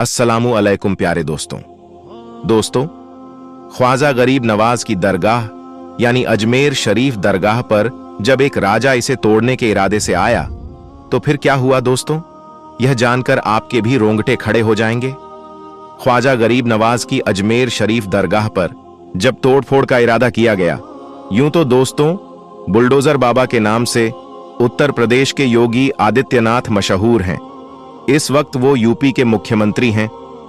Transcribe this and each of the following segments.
अस्सलामु अलैकुम प्यारे दोस्तों, ख्वाजा गरीब नवाज की दरगाह यानी अजमेर शरीफ दरगाह पर जब एक राजा इसे तोड़ने के इरादे से आया तो फिर क्या हुआ दोस्तों, यह जानकर आपके भी रोंगटे खड़े हो जाएंगे। ख्वाजा गरीब नवाज की अजमेर शरीफ दरगाह पर जब तोड़फोड़ का इरादा किया गया, यूं तो दोस्तों बुलडोजर बाबा के नाम से उत्तर प्रदेश के योगी आदित्यनाथ मशहूर हैं। इस वक्त वो यूपी के मुख्यमंत्री हैं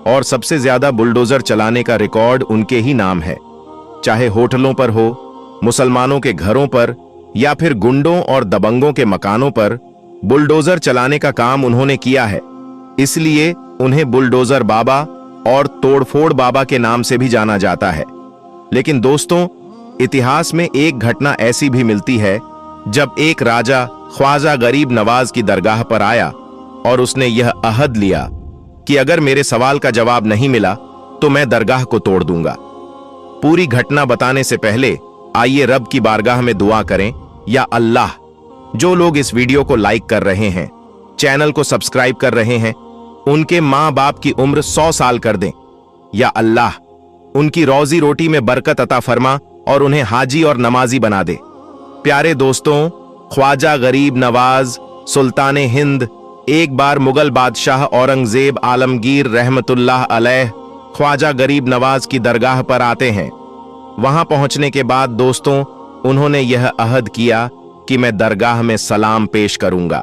और सबसे ज्यादा बुलडोजर चलाने का रिकॉर्ड उनके ही नाम है। चाहे होटलों पर हो, मुसलमानों के घरों पर या फिर गुंडों और दबंगों के मकानों पर बुलडोजर चलाने का काम उन्होंने किया है। इसलिए उन्हें बुलडोजर बाबा और तोड़फोड़ बाबा के नाम से भी जाना जाता है। लेकिन दोस्तों, इतिहास में एक घटना ऐसी भी मिलती है जब एक राजा ख्वाजा गरीब नवाज की दरगाह पर आया और उसने यह अहद लिया कि अगर मेरे सवाल का जवाब नहीं मिला तो मैं दरगाह को तोड़ दूंगा। पूरी घटना बताने से पहले आइए रब की बारगाह में दुआ करें, या अल्लाह, जो लोग इस वीडियो को लाइक कर रहे हैं, चैनल को सब्सक्राइब कर रहे हैं, उनके मां बाप की उम्र 100 साल कर दें। या अल्लाह, उनकी रोजी रोटी में बरकत अता फरमा और उन्हें हाजी और नमाजी बना दे। प्यारे दोस्तों, ख्वाजा गरीब नवाज सुल्तान हिंद एक बार मुगल बादशाह औरंगजेब आलमगीर रहमतुल्लाह अलैह ख्वाजा गरीब नवाज की दरगाह पर आते हैं। वहां पहुंचने के बाद दोस्तों उन्होंने यह अहद किया कि मैं दरगाह में सलाम पेश करूंगा।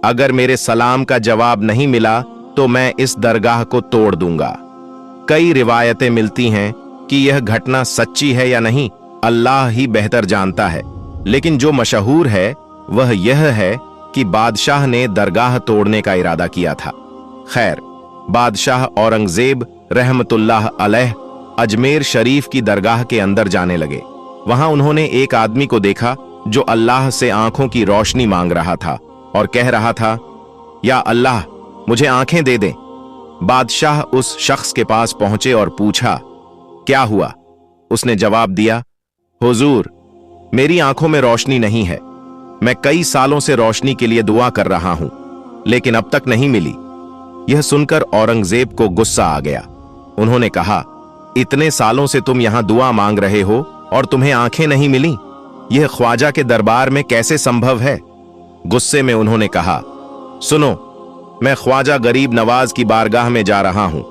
अगर मेरे सलाम का जवाब नहीं मिला तो मैं इस दरगाह को तोड़ दूंगा। कई रिवायतें मिलती हैं कि यह घटना सच्ची है या नहीं, अल्लाह ही बेहतर जानता है, लेकिन जो मशहूर है वह यह है कि बादशाह ने दरगाह तोड़ने का इरादा किया था। खैर, बादशाह औरंगजेब रहमतुल्लाह अलैह अजमेर शरीफ की दरगाह के अंदर जाने लगे। वहां उन्होंने एक आदमी को देखा जो अल्लाह से आंखों की रोशनी मांग रहा था और कह रहा था, या अल्लाह, मुझे आंखें दे दे। बादशाह उस शख्स के पास पहुंचे और पूछा, क्या हुआ? उसने जवाब दिया, हुजूर, मेरी आंखों में रोशनी नहीं है। मैं कई सालों से रोशनी के लिए दुआ कर रहा हूं, लेकिन अब तक नहीं मिली। यह सुनकर औरंगजेब को गुस्सा आ गया। उन्होंने कहा, इतने सालों से तुम यहां दुआ मांग रहे हो और तुम्हें आंखें नहीं मिली? यह ख्वाजा के दरबार में कैसे संभव है? गुस्से में उन्होंने कहा, सुनो, मैं ख्वाजा गरीब नवाज की बारगाह में जा रहा हूं।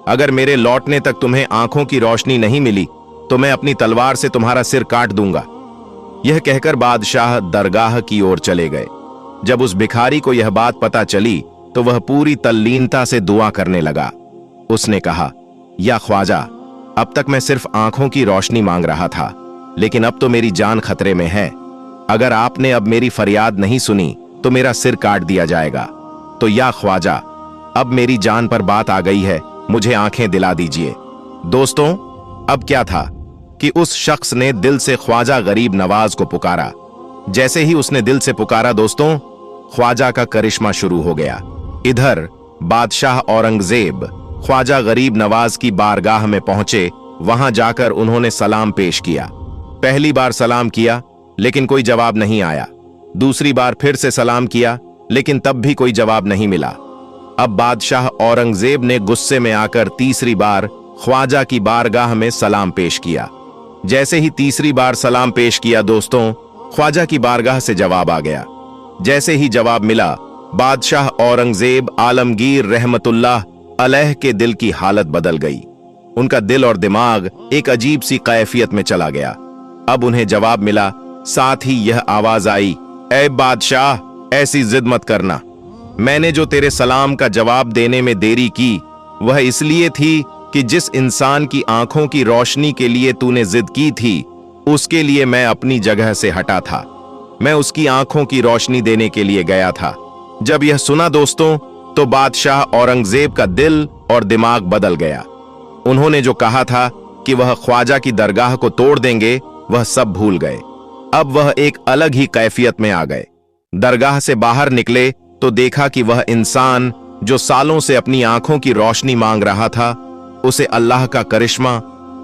अगर मेरे लौटने तक तुम्हें आंखों की रोशनी नहीं मिली तो मैं अपनी तलवार से तुम्हारा सिर काट दूंगा। यह कहकर बादशाह दरगाह की ओर चले गए। जब उस भिखारी को यह बात पता चली तो वह पूरी तल्लीनता से दुआ करने लगा। उसने कहा, या ख्वाजा, अब तक मैं सिर्फ आंखों की रोशनी मांग रहा था, लेकिन अब तो मेरी जान खतरे में है। अगर आपने अब मेरी फरियाद नहीं सुनी तो मेरा सिर काट दिया जाएगा। तो या ख्वाजा, अब मेरी जान पर बात आ गई है, मुझे आंखें दिला दीजिए। दोस्तों, अब क्या था कि उस शख्स ने दिल से ख्वाजा गरीब नवाज को पुकारा। जैसे ही उसने दिल से पुकारा दोस्तों, ख्वाजा का करिश्मा शुरू हो गया। इधर बादशाह औरंगजेब ख्वाजा गरीब नवाज की बारगाह में पहुंचे। वहां जाकर उन्होंने सलाम पेश किया। पहली बार सलाम किया लेकिन कोई जवाब नहीं आया। दूसरी बार फिर से सलाम किया लेकिन तब भी कोई जवाब नहीं मिला। अब बादशाह औरंगजेब ने गुस्से में आकर तीसरी बार ख्वाजा की बारगाह में सलाम पेश किया। जैसे ही तीसरी बार सलाम पेश किया दोस्तों, ख्वाजा की बारगाह से जवाब आ गया। जैसे ही जवाब मिला, बादशाह औरंगजेब आलमगीर रहमतुल्लाह अलैह के दिल की हालत बदल गई। उनका दिल और दिमाग एक अजीब सी कैफियत में चला गया। अब उन्हें जवाब मिला, साथ ही यह आवाज आई, ऐ बादशाह, ऐसी जिद मत करना। मैंने जो तेरे सलाम का जवाब देने में देरी की वह इसलिए थी कि जिस इंसान की आंखों की रोशनी के लिए तूने जिद की थी उसके लिए मैं अपनी जगह से हटा था। मैं उसकी आंखों की रोशनी देने के लिए गया था। जब यह सुना दोस्तों तो बादशाह औरंगजेब का दिल और दिमाग बदल गया। उन्होंने जो कहा था कि वह ख्वाजा की दरगाह को तोड़ देंगे, वह सब भूल गए। अब वह एक अलग ही कैफियत में आ गए। दरगाह से बाहर निकले तो देखा कि वह इंसान जो सालों से अपनी आंखों की रोशनी मांग रहा था, उसे अल्लाह का करिश्मा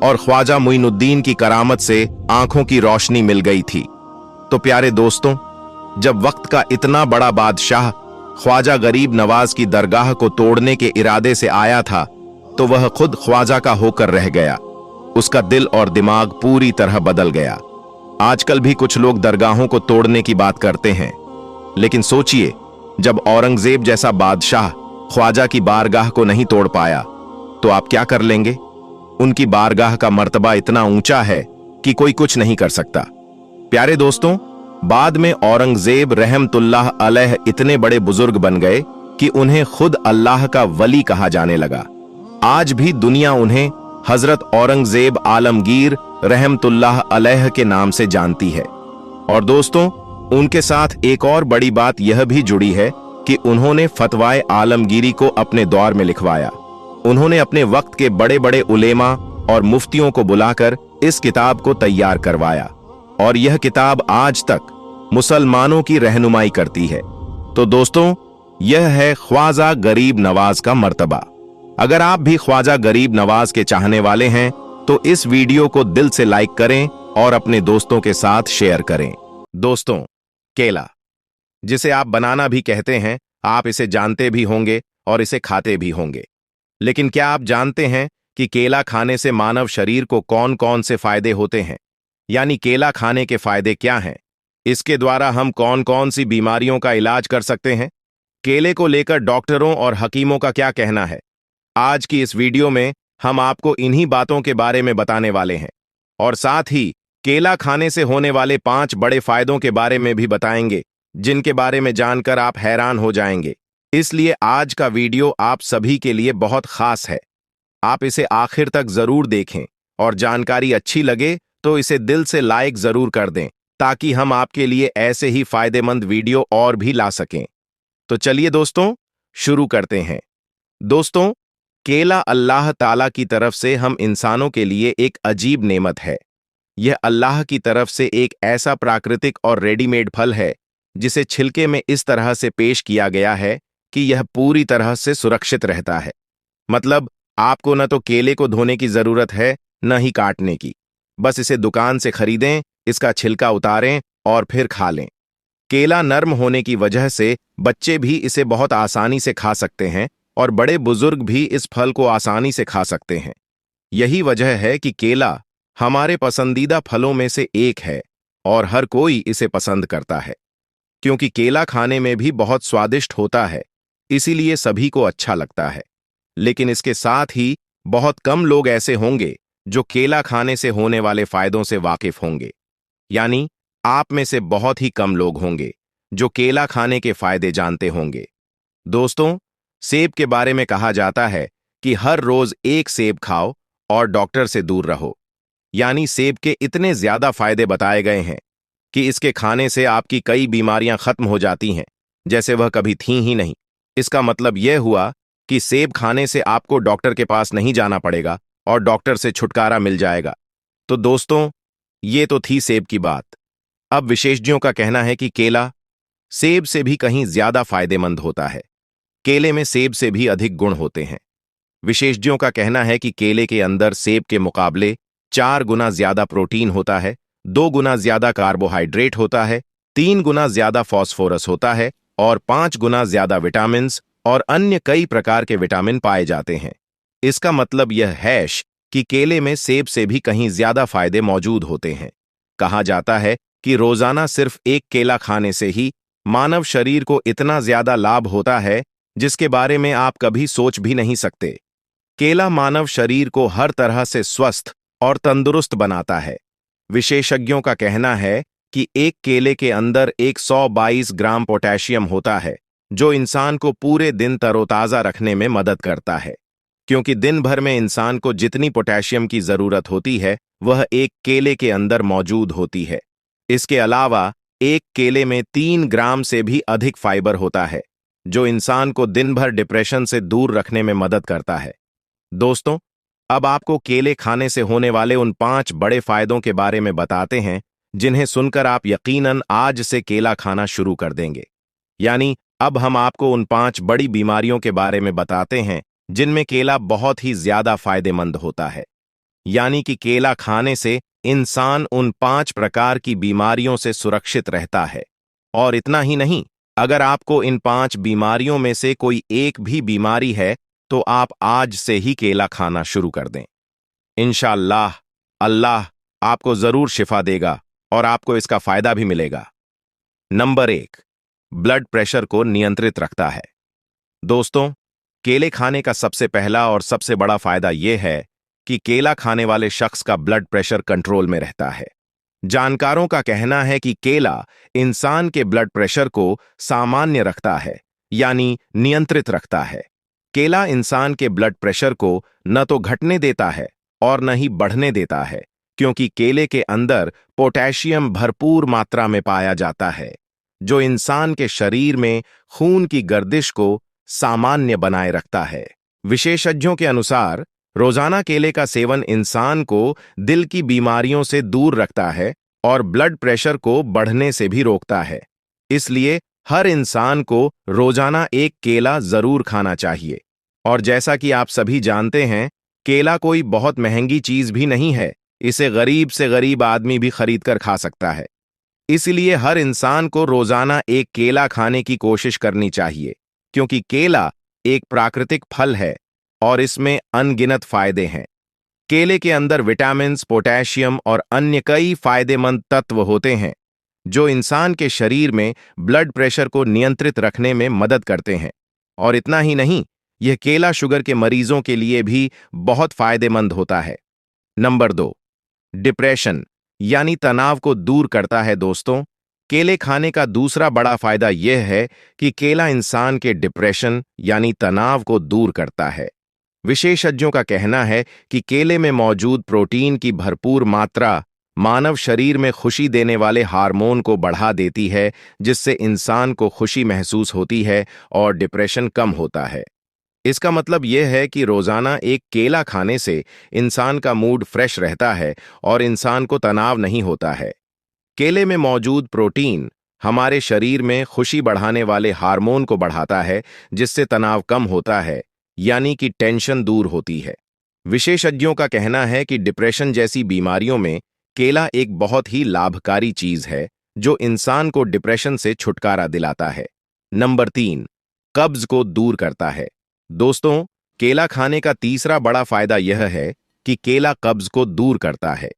और ख्वाजा मुइनुद्दीन की करामत से आंखों की रोशनी मिल गई थी। तो प्यारे दोस्तों, जब वक्त का इतना बड़ा बादशाह ख्वाजा गरीब नवाज की दरगाह को तोड़ने के इरादे से आया था तो वह खुद ख्वाजा का होकर रह गया। उसका दिल और दिमाग पूरी तरह बदल गया। आजकल भी कुछ लोग दरगाहों को तोड़ने की बात करते हैं, लेकिन सोचिए, जब औरंगजेब जैसा बादशाह ख्वाजा की बारगाह को नहीं तोड़ पाया तो आप क्या कर लेंगे। उनकी बारगाह का मर्तबा इतना ऊंचा है कि कोई कुछ नहीं कर सकता। प्यारे दोस्तों, बाद में औरंगजेब रहमतुल्लाह अलैह इतने बड़े बुजुर्ग बन गए कि उन्हें खुद अल्लाह का वली कहा जाने लगा। आज भी दुनिया उन्हें हजरत औरंगजेब आलमगीर रहमतुल्लाह अलैह के नाम से जानती है। और दोस्तों, उनके साथ एक और बड़ी बात यह भी जुड़ी है कि उन्होंने फतवाए आलमगीरी को अपने दौर में लिखवाया। उन्होंने अपने वक्त के बड़े बड़े उलेमा और मुफ्तियों को बुलाकर इस किताब को तैयार करवाया, और यह किताब आज तक मुसलमानों की रहनुमाई करती है। तो दोस्तों, यह है ख्वाजा गरीब नवाज का मर्तबा। अगर आप भी ख्वाजा गरीब नवाज के चाहने वाले हैं तो इस वीडियो को दिल से लाइक करें और अपने दोस्तों के साथ शेयर करें। दोस्तों, केला, जिसे आप बनाना भी कहते हैं, आप इसे जानते भी होंगे और इसे खाते भी होंगे। लेकिन क्या आप जानते हैं कि केला खाने से मानव शरीर को कौन कौन से फायदे होते हैं? यानी केला खाने के फायदे क्या हैं? इसके द्वारा हम कौन कौन सी बीमारियों का इलाज कर सकते हैं? केले को लेकर डॉक्टरों और हकीमों का क्या कहना है? आज की इस वीडियो में हम आपको इन्हीं बातों के बारे में बताने वाले हैं, और साथ ही केला खाने से होने वाले 5 बड़े फायदों के बारे में भी बताएंगे, जिनके बारे में जानकर आप हैरान हो जाएंगे। इसलिए आज का वीडियो आप सभी के लिए बहुत खास है। आप इसे आखिर तक जरूर देखें, और जानकारी अच्छी लगे तो इसे दिल से लाइक जरूर कर दें, ताकि हम आपके लिए ऐसे ही फायदेमंद वीडियो और भी ला सकें। तो चलिए दोस्तों, शुरू करते हैं। दोस्तों, केला अल्लाह ताला की तरफ से हम इंसानों के लिए एक अजीब नेमत है। यह अल्लाह की तरफ से एक ऐसा प्राकृतिक और रेडीमेड फल है जिसे छिलके में इस तरह से पेश किया गया है कि यह पूरी तरह से सुरक्षित रहता है। मतलब, आपको न तो केले को धोने की जरूरत है, न ही काटने की। बस इसे दुकान से खरीदें, इसका छिलका उतारें और फिर खा लें। केला नर्म होने की वजह से बच्चे भी इसे बहुत आसानी से खा सकते हैं, और बड़े बुजुर्ग भी इस फल को आसानी से खा सकते हैं। यही वजह है कि केला हमारे पसंदीदा फलों में से एक है, और हर कोई इसे पसंद करता है। क्योंकि केला खाने में भी बहुत स्वादिष्ट होता है, इसीलिए सभी को अच्छा लगता है। लेकिन इसके साथ ही बहुत कम लोग ऐसे होंगे जो केला खाने से होने वाले फायदों से वाकिफ होंगे। यानी आप में से बहुत ही कम लोग होंगे जो केला खाने के फायदे जानते होंगे। दोस्तों, सेब के बारे में कहा जाता है कि हर रोज एक सेब खाओ और डॉक्टर से दूर रहो। यानी सेब के इतने ज्यादा फायदे बताए गए हैं कि इसके खाने से आपकी कई बीमारियां खत्म हो जाती हैं, जैसे वह कभी थीं ही नहीं। इसका मतलब यह हुआ कि सेब खाने से आपको डॉक्टर के पास नहीं जाना पड़ेगा और डॉक्टर से छुटकारा मिल जाएगा। तो दोस्तों, ये तो थी सेब की बात। अब विशेषज्ञों का कहना है कि केला सेब से भी कहीं ज्यादा फायदेमंद होता है। केले में सेब से भी अधिक गुण होते हैं। विशेषज्ञों का कहना है कि केले के अंदर सेब के मुकाबले 4 गुना ज्यादा प्रोटीन होता है, 2 गुना ज्यादा कार्बोहाइड्रेट होता है, 3 गुना ज्यादा फास्फोरस होता है, और 5 गुना ज्यादा विटामिन और अन्य कई प्रकार के विटामिन पाए जाते हैं। इसका मतलब यह है कि केले में सेब से भी कहीं ज्यादा फायदे मौजूद होते हैं। कहा जाता है कि रोजाना सिर्फ एक केला खाने से ही मानव शरीर को इतना ज्यादा लाभ होता है जिसके बारे में आप कभी सोच भी नहीं सकते। केला मानव शरीर को हर तरह से स्वस्थ और तंदुरुस्त बनाता है। विशेषज्ञों का कहना है कि एक केले के अंदर 122 ग्राम पोटेशियम होता है, जो इंसान को पूरे दिन तरोताजा रखने में मदद करता है। क्योंकि दिन भर में इंसान को जितनी पोटेशियम की जरूरत होती है, वह एक केले के अंदर मौजूद होती है। इसके अलावा एक केले में 3 ग्राम से भी अधिक फाइबर होता है, जो इंसान को दिन भर डिप्रेशन से दूर रखने में मदद करता है। दोस्तों, अब आपको केले खाने से होने वाले उन 5 बड़े फायदों के बारे में बताते हैं, जिन्हें सुनकर आप यकीनन आज से केला खाना शुरू कर देंगे। यानी अब हम आपको उन 5 बड़ी बीमारियों के बारे में बताते हैं जिनमें केला बहुत ही ज्यादा फायदेमंद होता है। यानी कि केला खाने से इंसान उन 5 प्रकार की बीमारियों से सुरक्षित रहता है। और इतना ही नहीं, अगर आपको इन 5 बीमारियों में से कोई एक भी बीमारी है तो आप आज से ही केला खाना शुरू कर दें। इंशाअल्लाह अल्लाह आपको जरूर शिफा देगा और आपको इसका फायदा भी मिलेगा। नंबर 1, ब्लड प्रेशर को नियंत्रित रखता है। दोस्तों, केले खाने का सबसे पहला और सबसे बड़ा फायदा यह है कि केला खाने वाले शख्स का ब्लड प्रेशर कंट्रोल में रहता है। जानकारों का कहना है कि केला इंसान के ब्लड प्रेशर को सामान्य रखता है, यानी नियंत्रित रखता है। केला इंसान के ब्लड प्रेशर को न तो घटने देता है और न ही बढ़ने देता है, क्योंकि केले के अंदर पोटेशियम भरपूर मात्रा में पाया जाता है, जो इंसान के शरीर में खून की गर्दिश को सामान्य बनाए रखता है। विशेषज्ञों के अनुसार रोजाना केले का सेवन इंसान को दिल की बीमारियों से दूर रखता है और ब्लड प्रेशर को बढ़ने से भी रोकता है। इसलिए हर इंसान को रोजाना एक केला जरूर खाना चाहिए। और जैसा कि आप सभी जानते हैं, केला कोई बहुत महंगी चीज भी नहीं है। इसे गरीब से गरीब आदमी भी खरीद कर खा सकता है। इसलिए हर इंसान को रोजाना एक केला खाने की कोशिश करनी चाहिए, क्योंकि केला एक प्राकृतिक फल है और इसमें अनगिनत फायदे हैं। केले के अंदर विटामिन, पोटेशियम और अन्य कई फायदेमंद तत्व होते हैं, जो इंसान के शरीर में ब्लड प्रेशर को नियंत्रित रखने में मदद करते हैं। और इतना ही नहीं, यह केला शुगर के मरीजों के लिए भी बहुत फायदेमंद होता है। नंबर 2, डिप्रेशन यानी तनाव को दूर करता है। दोस्तों, केले खाने का दूसरा बड़ा फायदा यह है कि केला इंसान के डिप्रेशन यानी तनाव को दूर करता है। विशेषज्ञों का कहना है कि केले में मौजूद प्रोटीन की भरपूर मात्रा मानव शरीर में खुशी देने वाले हार्मोन को बढ़ा देती है, जिससे इंसान को खुशी महसूस होती है और डिप्रेशन कम होता है। इसका मतलब यह है कि रोजाना एक केला खाने से इंसान का मूड फ्रेश रहता है और इंसान को तनाव नहीं होता है। केले में मौजूद प्रोटीन हमारे शरीर में खुशी बढ़ाने वाले हार्मोन को बढ़ाता है, जिससे तनाव कम होता है, यानी कि टेंशन दूर होती है। विशेषज्ञों का कहना है कि डिप्रेशन जैसी बीमारियों में केला एक बहुत ही लाभकारी चीज है, जो इंसान को डिप्रेशन से छुटकारा दिलाता है। नंबर 3, कब्ज को दूर करता है। दोस्तों, केला खाने का तीसरा बड़ा फायदा यह है कि केला कब्ज को दूर करता है।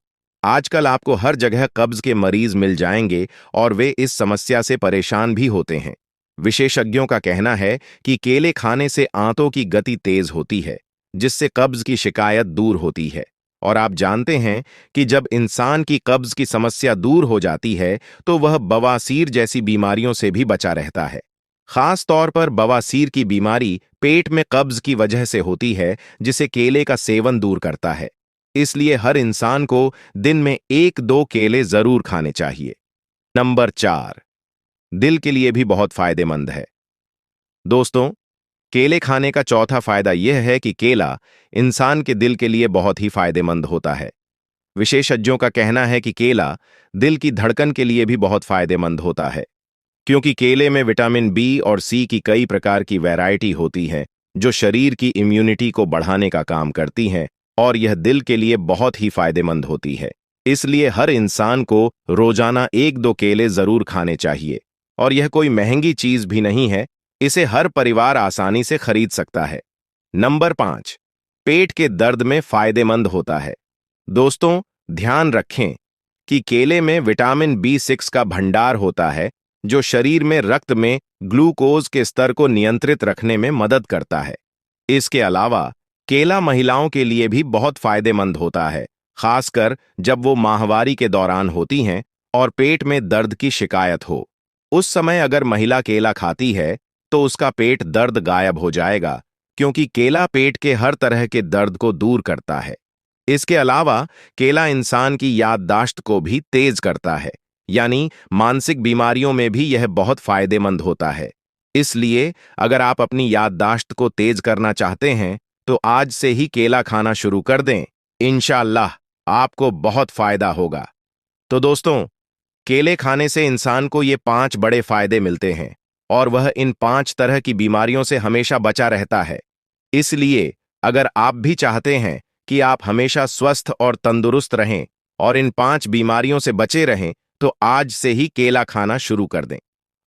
आजकल आपको हर जगह कब्ज के मरीज मिल जाएंगे और वे इस समस्या से परेशान भी होते हैं। विशेषज्ञों का कहना है कि केले खाने से आंतों की गति तेज होती है, जिससे कब्ज की शिकायत दूर होती है। और आप जानते हैं कि जब इंसान की कब्ज की समस्या दूर हो जाती है तो वह बवासीर जैसी बीमारियों से भी बचा रहता है। खास तौर पर बवासीर की बीमारी पेट में कब्ज की वजह से होती है, जिसे केले का सेवन दूर करता है। इसलिए हर इंसान को दिन में 1-2 केले जरूर खाने चाहिए। नंबर 4, दिल के लिए भी बहुत फायदेमंद है। दोस्तों, केले खाने का चौथा फायदा यह है कि केला इंसान के दिल के लिए बहुत ही फायदेमंद होता है। विशेषज्ञों का कहना है कि केला दिल की धड़कन के लिए भी बहुत फायदेमंद होता है, क्योंकि केले में विटामिन बी और सी की कई प्रकार की वैरायटी होती है, जो शरीर की इम्यूनिटी को बढ़ाने का काम करती हैं और यह दिल के लिए बहुत ही फायदेमंद होती है। इसलिए हर इंसान को रोजाना 1-2 केले जरूर खाने चाहिए। और यह कोई महंगी चीज भी नहीं है, इसे हर परिवार आसानी से खरीद सकता है। नंबर 5, पेट के दर्द में फायदेमंद होता है। दोस्तों, ध्यान रखें कि केले में विटामिन B6 का भंडार होता है, जो शरीर में रक्त में ग्लूकोज के स्तर को नियंत्रित रखने में मदद करता है। इसके अलावा केला महिलाओं के लिए भी बहुत फायदेमंद होता है, खासकर जब वो माहवारी के दौरान होती हैं और पेट में दर्द की शिकायत हो। उस समय अगर महिला केला खाती है तो उसका पेट दर्द गायब हो जाएगा, क्योंकि केला पेट के हर तरह के दर्द को दूर करता है। इसके अलावा केला इंसान की याददाश्त को भी तेज करता है, यानी मानसिक बीमारियों में भी यह बहुत फायदेमंद होता है। इसलिए अगर आप अपनी याददाश्त को तेज करना चाहते हैं तो आज से ही केला खाना शुरू कर दें। इंशाअल्लाह आपको बहुत फायदा होगा। तो दोस्तों, केले खाने से इंसान को ये 5 बड़े फायदे मिलते हैं और वह इन 5 तरह की बीमारियों से हमेशा बचा रहता है। इसलिए अगर आप भी चाहते हैं कि आप हमेशा स्वस्थ और तंदुरुस्त रहें और इन 5 बीमारियों से बचे रहें, तो आज से ही केला खाना शुरू कर दें।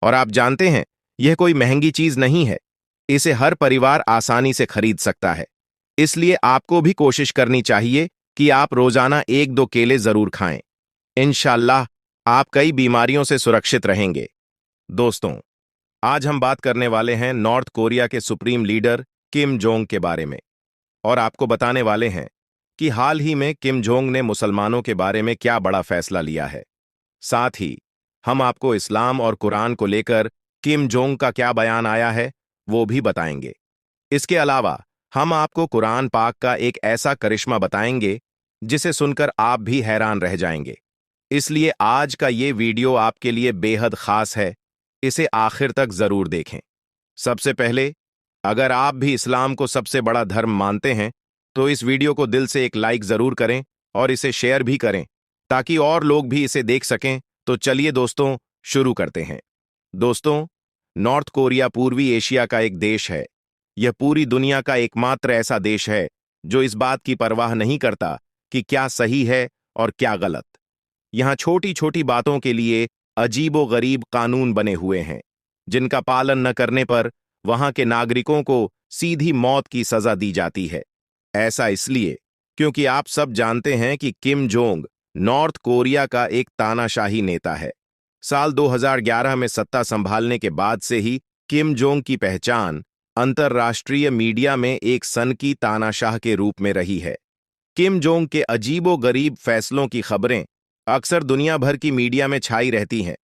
और आप जानते हैं यह कोई महंगी चीज नहीं है, इसे हर परिवार आसानी से खरीद सकता है। इसलिए आपको भी कोशिश करनी चाहिए कि आप रोजाना 1-2 केले जरूर खाएं। इंशाल्लाह आप कई बीमारियों से सुरक्षित रहेंगे। दोस्तों, आज हम बात करने वाले हैं नॉर्थ कोरिया के सुप्रीम लीडर किम जोंग के बारे में, और आपको बताने वाले हैं कि हाल ही में किम जोंग ने मुसलमानों के बारे में क्या बड़ा फैसला लिया है। साथ ही हम आपको इस्लाम और कुरान को लेकर किम जोंग का क्या बयान आया है वो भी बताएंगे। इसके अलावा हम आपको कुरान पाक का एक ऐसा करिश्मा बताएंगे जिसे सुनकर आप भी हैरान रह जाएंगे। इसलिए आज का ये वीडियो आपके लिए बेहद खास है, इसे आखिर तक जरूर देखें। सबसे पहले, अगर आप भी इस्लाम को सबसे बड़ा धर्म मानते हैं तो इस वीडियो को दिल से एक लाइक जरूर करें और इसे शेयर भी करें ताकि और लोग भी इसे देख सकें। तो चलिए दोस्तों, शुरू करते हैं। दोस्तों, नॉर्थ कोरिया पूर्वी एशिया का एक देश है। यह पूरी दुनिया का एकमात्र ऐसा देश है जो इस बात की परवाह नहीं करता कि क्या सही है और क्या गलत। यहां छोटी छोटी बातों के लिए अजीबो-गरीब कानून बने हुए हैं, जिनका पालन न करने पर वहां के नागरिकों को सीधी मौत की सजा दी जाती है। ऐसा इसलिए क्योंकि आप सब जानते हैं कि किम जोंग नॉर्थ कोरिया का एक तानाशाही नेता है। साल 2011 में सत्ता संभालने के बाद से ही किम जोंग की पहचान अंतर्राष्ट्रीय मीडिया में एक सनकी तानाशाह के रूप में रही है। किम जोंग के अजीबो-गरीब फैसलों की खबरें अक्सर दुनिया भर की मीडिया में छाई रहती हैं।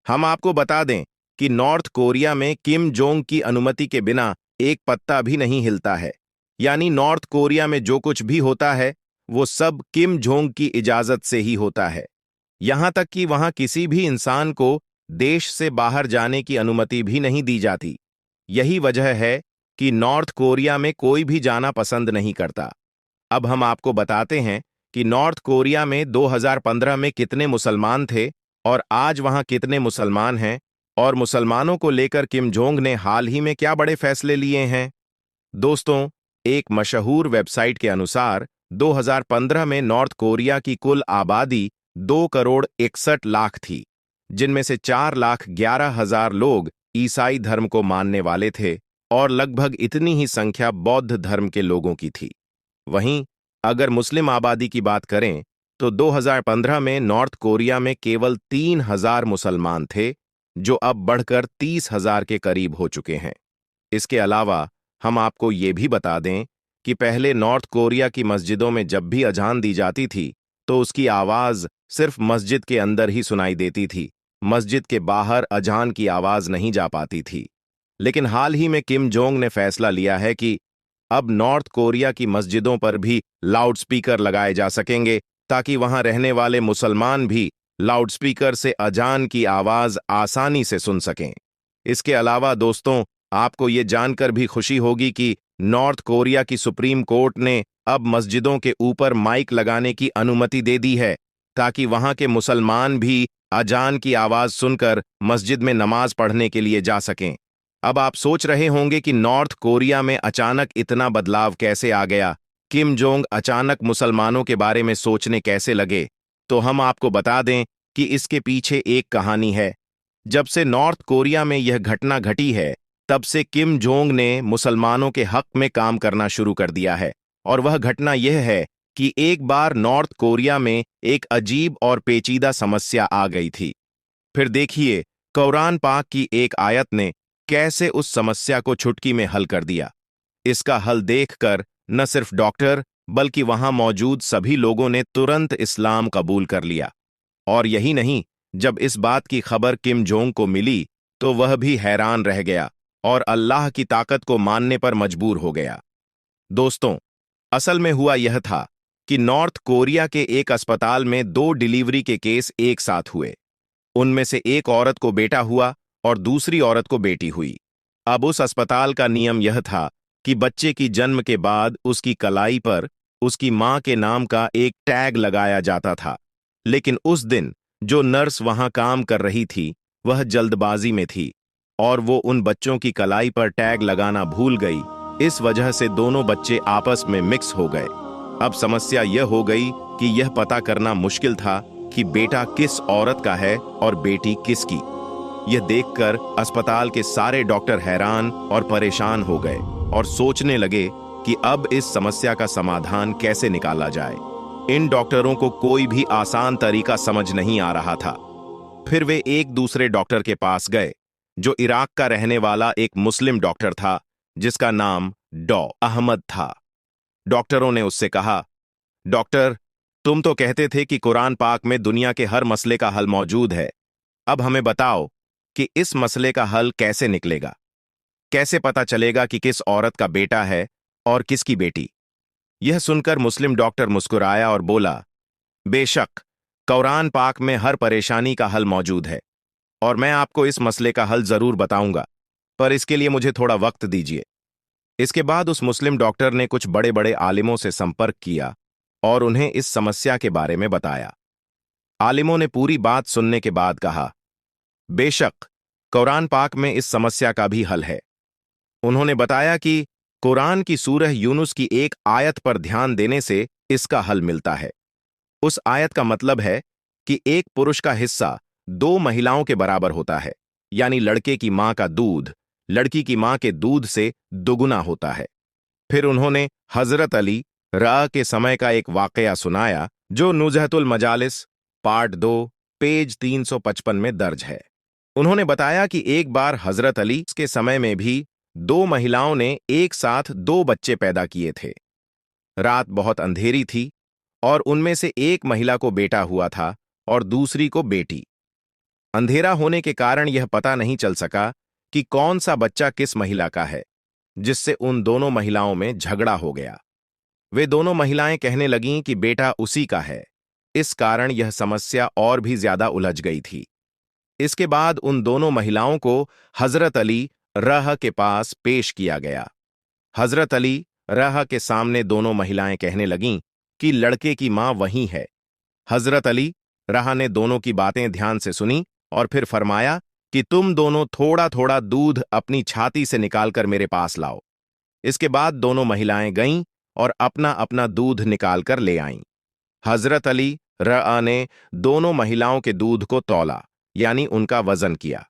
हम आपको बता दें कि नॉर्थ कोरिया में किम जोंग की अनुमति के बिना एक पत्ता भी नहीं हिलता है। यानी नॉर्थ कोरिया में जो कुछ भी होता है वो सब किम जोंग की इजाजत से ही होता है। यहां तक कि वहां किसी भी इंसान को देश से बाहर जाने की अनुमति भी नहीं दी जाती। यही वजह है कि नॉर्थ कोरिया में कोई भी जाना पसंद नहीं करता। अब हम आपको बताते हैं कि नॉर्थ कोरिया में 2015 में कितने मुसलमान थे और आज वहां कितने मुसलमान हैं, और मुसलमानों को लेकर किम जोंग ने हाल ही में क्या बड़े फैसले लिए हैं। दोस्तों, एक मशहूर वेबसाइट के अनुसार 2015 में नॉर्थ कोरिया की कुल आबादी 2,61,00,000 थी, जिनमें से 4,11,000 लोग ईसाई धर्म को मानने वाले थे और लगभग इतनी ही संख्या बौद्ध धर्म के लोगों की थी। वहीं अगर मुस्लिम आबादी की बात करें तो 2015 में नॉर्थ कोरिया में केवल 3,000 मुसलमान थे, जो अब बढ़कर 30,000 के करीब हो चुके हैं। इसके अलावा हम आपको ये भी बता दें कि पहले नॉर्थ कोरिया की मस्जिदों में जब भी अजान दी जाती थी तो उसकी आवाज सिर्फ मस्जिद के अंदर ही सुनाई देती थी। मस्जिद के बाहर अजान की आवाज नहीं जा पाती थी। लेकिन हाल ही में किम जोंग ने फैसला लिया है कि अब नॉर्थ कोरिया की मस्जिदों पर भी लाउडस्पीकर लगाए जा सकेंगे ताकि वहां रहने वाले मुसलमान भी लाउडस्पीकर से अजान की आवाज आसानी से सुन सकें। इसके अलावा दोस्तों, आपको ये जानकर भी खुशी होगी कि नॉर्थ कोरिया की सुप्रीम कोर्ट ने अब मस्जिदों के ऊपर माइक लगाने की अनुमति दे दी है ताकि वहां के मुसलमान भी अजान की आवाज सुनकर मस्जिद में नमाज पढ़ने के लिए जा सकें। अब आप सोच रहे होंगे कि नॉर्थ कोरिया में अचानक इतना बदलाव कैसे आ गया, किम जोंग अचानक मुसलमानों के बारे में सोचने कैसे लगे। तो हम आपको बता दें कि इसके पीछे एक कहानी है। जब से नॉर्थ कोरिया में यह घटना घटी है, तब से किम जोंग ने मुसलमानों के हक में काम करना शुरू कर दिया है। और वह घटना यह है कि एक बार नॉर्थ कोरिया में एक अजीब और पेचीदा समस्या आ गई थी। फिर देखिए कुरान पाक की एक आयत ने कैसे उस समस्या को चुटकी में हल कर दिया। इसका हल देखकर न सिर्फ डॉक्टर बल्कि वहां मौजूद सभी लोगों ने तुरंत इस्लाम कबूल कर लिया। और यही नहीं, जब इस बात की खबर किम जोंग को मिली तो वह भी हैरान रह गया और अल्लाह की ताकत को मानने पर मजबूर हो गया। दोस्तों, असल में हुआ यह था कि नॉर्थ कोरिया के एक अस्पताल में 2 डिलीवरी के केस एक साथ हुए। उनमें से एक औरत को बेटा हुआ और दूसरी औरत को बेटी हुई। अब उस अस्पताल का नियम यह था कि बच्चे की जन्म के बाद उसकी कलाई पर उसकी मां के नाम का एक टैग लगाया जाता था। लेकिन उस दिन जो नर्स वहां काम कर रही थी वह जल्दबाजी में थी और वो उन बच्चों की कलाई पर टैग लगाना भूल गई। इस वजह से दोनों बच्चे आपस में मिक्स हो गए। अब समस्या यह हो गई कि यह पता करना मुश्किल था कि बेटा किस औरत का है और बेटी किसकी। यह देखकर अस्पताल के सारे डॉक्टर हैरान और परेशान हो गए और सोचने लगे कि अब इस समस्या का समाधान कैसे निकाला जाए। इन डॉक्टरों को कोई भी आसान तरीका समझ नहीं आ रहा था। फिर वे एक दूसरे डॉक्टर के पास गए, जो इराक का रहने वाला एक मुस्लिम डॉक्टर था, जिसका नाम डॉ अहमद था। डॉक्टरों ने उससे कहा, डॉक्टर, तुम तो कहते थे कि कुरान पाक में दुनिया के हर मसले का हल मौजूद है। अब हमें बताओ कि इस मसले का हल कैसे निकलेगा। कैसे पता चलेगा कि किस औरत का बेटा है और किसकी बेटी? यह सुनकर मुस्लिम डॉक्टर मुस्कुराया और बोला, बेशक, कुरान पाक में हर परेशानी का हल मौजूद है और मैं आपको इस मसले का हल जरूर बताऊंगा, पर इसके लिए मुझे थोड़ा वक्त दीजिए। इसके बाद उस मुस्लिम डॉक्टर ने कुछ बड़े बड़े आलिमों से संपर्क किया और उन्हें इस समस्या के बारे में बताया। आलिमों ने पूरी बात सुनने के बाद कहा, बेशक, कुरान पाक में इस समस्या का भी हल है। उन्होंने बताया कि कुरान की सूरह यूनुस की एक आयत पर ध्यान देने से इसका हल मिलता है। उस आयत का मतलब है कि एक पुरुष का हिस्सा 2 महिलाओं के बराबर होता है, यानी लड़के की मां का दूध लड़की की मां के दूध से दुगुना होता है। फिर उन्होंने हजरत अली रा के समय का एक वाकया सुनाया, जो नुज़हतुल मजालिस पार्ट 2 पेज 355 में दर्ज है। उन्होंने बताया कि एक बार हजरत अली के समय में भी 2 महिलाओं ने एक साथ 2 बच्चे पैदा किए थे। रात बहुत अंधेरी थी और उनमें से एक महिला को बेटा हुआ था और दूसरी को बेटी। अंधेरा होने के कारण यह पता नहीं चल सका कि कौन सा बच्चा किस महिला का है, जिससे उन दोनों महिलाओं में झगड़ा हो गया। वे दोनों महिलाएं कहने लगीं कि बेटा उसी का है। इस कारण यह समस्या और भी ज्यादा उलझ गई थी। इसके बाद उन दोनों महिलाओं को हजरत अली रह के पास पेश किया गया। हजरत अली रह के सामने दोनों महिलाएं कहने लगीं कि लड़के की मां वही है। हजरत अली रह ने दोनों की बातें ध्यान से सुनी और फिर फरमाया कि तुम दोनों थोड़ा थोड़ा दूध अपनी छाती से निकालकर मेरे पास लाओ। इसके बाद दोनों महिलाएं गईं और अपना अपना दूध निकालकर ले आईं। हजरत अली रआ ने दोनों महिलाओं के दूध को तौला, यानी उनका वजन किया।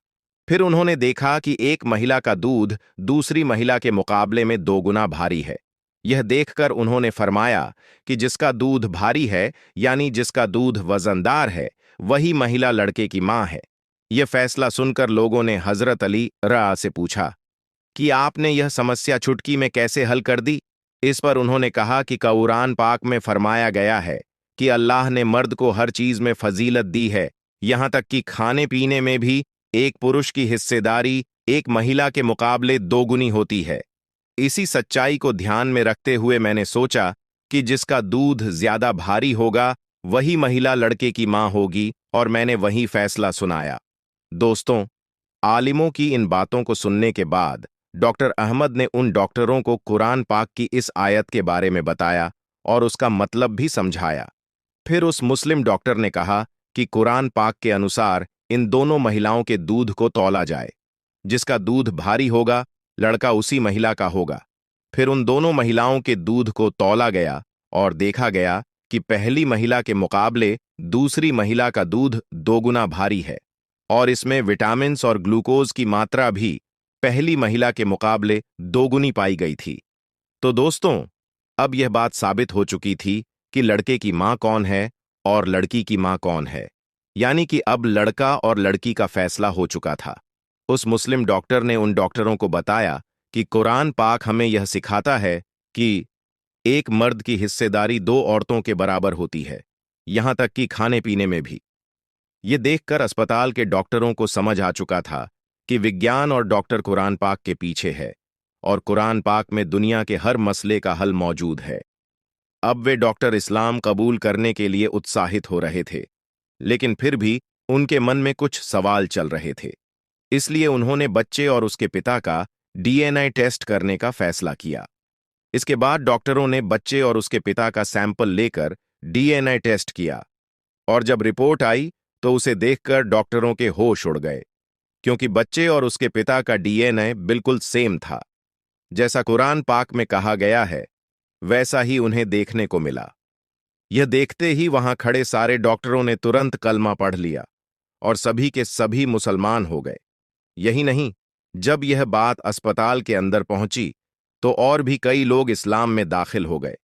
फिर उन्होंने देखा कि एक महिला का दूध दूसरी महिला के मुकाबले में 2 गुना भारी है। यह देखकर उन्होंने फरमाया कि जिसका दूध भारी है, यानी जिसका दूध वजनदार है, वही महिला लड़के की मां है। यह फैसला सुनकर लोगों ने हजरत अली रआ से पूछा कि आपने यह समस्या चुटकी में कैसे हल कर दी? इस पर उन्होंने कहा कि कुरान पाक में फरमाया गया है कि अल्लाह ने मर्द को हर चीज में फजीलत दी है, यहां तक कि खाने पीने में भी एक पुरुष की हिस्सेदारी एक महिला के मुकाबले 2 गुनी होती है। इसी सच्चाई को ध्यान में रखते हुए मैंने सोचा कि जिसका दूध ज्यादा भारी होगा वही महिला लड़के की मां होगी और मैंने वही फैसला सुनाया। दोस्तों, आलिमों की इन बातों को सुनने के बाद डॉक्टर अहमद ने उन डॉक्टरों को कुरान पाक की इस आयत के बारे में बताया और उसका मतलब भी समझाया। फिर उस मुस्लिम डॉक्टर ने कहा कि कुरान पाक के अनुसार इन दोनों महिलाओं के दूध को तौला जाए। जिसका दूध भारी होगा, लड़का उसी महिला का होगा। फिर उन दोनों महिलाओं के दूध को तौला गया और देखा गया कि पहली महिला के मुकाबले दूसरी महिला का दूध 2 गुना भारी है और इसमें विटामिन्स और ग्लूकोज की मात्रा भी पहली महिला के मुकाबले 2 गुनी पाई गई थी। तो दोस्तों, अब यह बात साबित हो चुकी थी कि लड़के की मां कौन है और लड़की की मां कौन है, यानी कि अब लड़का और लड़की का फैसला हो चुका था। उस मुस्लिम डॉक्टर ने उन डॉक्टरों को बताया कि कुरान पाक हमें यह सिखाता है कि एक मर्द की हिस्सेदारी 2 औरतों के बराबर होती है, यहां तक कि खाने पीने में भी। ये देखकर अस्पताल के डॉक्टरों को समझ आ चुका था कि विज्ञान और डॉक्टर कुरान पाक के पीछे है और कुरान पाक में दुनिया के हर मसले का हल मौजूद है। अब वे डॉक्टर इस्लाम कबूल करने के लिए उत्साहित हो रहे थे, लेकिन फिर भी उनके मन में कुछ सवाल चल रहे थे। इसलिए उन्होंने बच्चे और उसके पिता का डीएनए टेस्ट करने का फैसला किया। इसके बाद डॉक्टरों ने बच्चे और उसके पिता का सैंपल लेकर डीएनए टेस्ट किया और जब रिपोर्ट आई तो उसे देखकर डॉक्टरों के होश उड़ गए, क्योंकि बच्चे और उसके पिता का डीएनए बिल्कुल सेम था। जैसा कुरान पाक में कहा गया है, वैसा ही उन्हें देखने को मिला। यह देखते ही वहां खड़े सारे डॉक्टरों ने तुरंत कलमा पढ़ लिया और सभी के सभी मुसलमान हो गए। यही नहीं, जब यह बात अस्पताल के अंदर पहुंची तो और भी कई लोग इस्लाम में दाखिल हो गए।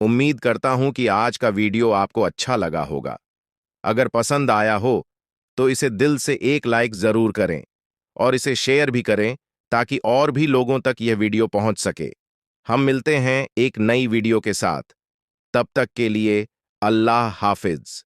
उम्मीद करता हूं कि आज का वीडियो आपको अच्छा लगा होगा। अगर पसंद आया हो तो इसे दिल से एक लाइक जरूर करें और इसे शेयर भी करें ताकि और भी लोगों तक यह वीडियो पहुंच सके। हम मिलते हैं एक नई वीडियो के साथ। तब तक के लिए अल्लाह हाफिज।